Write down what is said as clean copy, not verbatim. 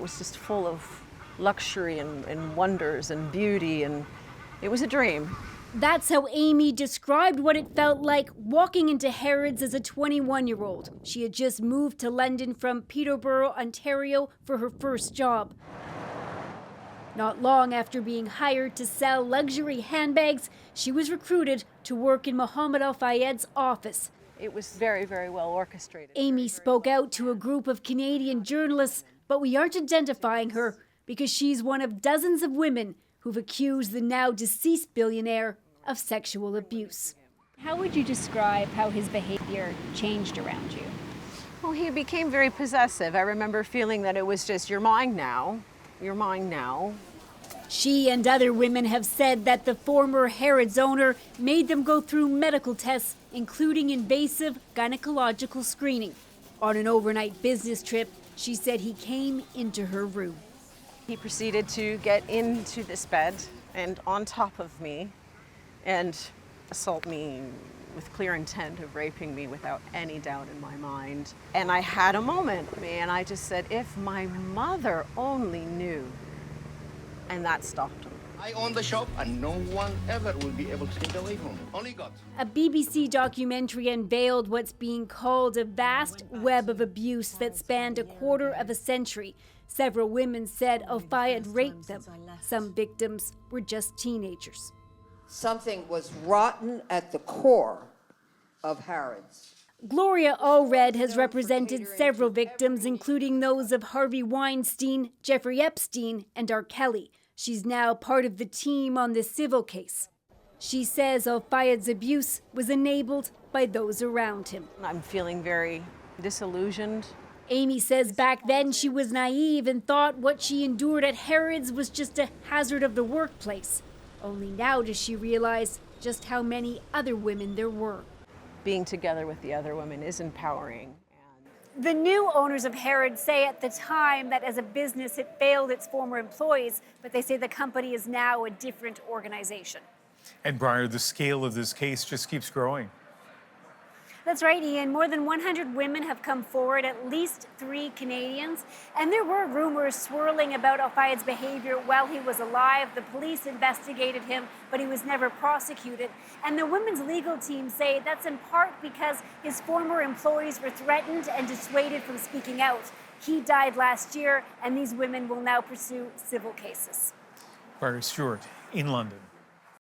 was just full of luxury and wonders and beauty, and it was a dream. That's how Amy described what it felt like walking into Harrods as a 21-year-old. She had just moved to London from Peterborough, Ontario for her first job. Not long after being hired to sell luxury handbags, she was recruited to work in Mohamed Al-Fayed's office. It was very, very well orchestrated. Amy spoke out to a group of Canadian journalists, but we aren't identifying her because she's one of dozens of women who've accused the now deceased billionaire of sexual abuse. How would you describe how his behavior changed around you? Well, he became very possessive. I remember feeling that it was just, you're mine now, you're mine now. She and other women have said that the former Harrods owner made them go through medical tests, including invasive gynecological screening. On an overnight business trip, she said he came into her room. He proceeded to get into this bed and on top of me and assault me with clear intent of raping me without any doubt in my mind. And I had a moment, and I just said, if my mother only knew. And that stopped him. I own the shop and no one ever will be able to take it away from me. Only God. A BBC documentary unveiled what's being called a vast web of abuse that spanned a quarter of a century. Several women said Al-Fayed raped them. Some victims were just teenagers. Something was rotten at the core of Harrods. Gloria Allred has represented several victims, including those of Harvey Weinstein, Jeffrey Epstein, and R. Kelly. She's now part of the team on this civil case. She says Al-Fayed's abuse was enabled by those around him. I'm feeling very disillusioned. Amy says back then she was naive and thought what she endured at Harrods was just a hazard of the workplace. Only now does she realize just how many other women there were. Being together with the other women is empowering. The new owners of Harrods say at the time that as a business it failed its former employees, but they say the company is now a different organization. And Briar, the scale of this case just keeps growing. That's right, Ian. More than 100 women have come forward, at least 3 Canadians. And there were rumors swirling about Al-Fayed's behavior while he was alive. The police investigated him, but he was never prosecuted. And the women's legal team say that's in part because his former employees were threatened and dissuaded from speaking out. He died last year, and these women will now pursue civil cases. Briar Stewart in London.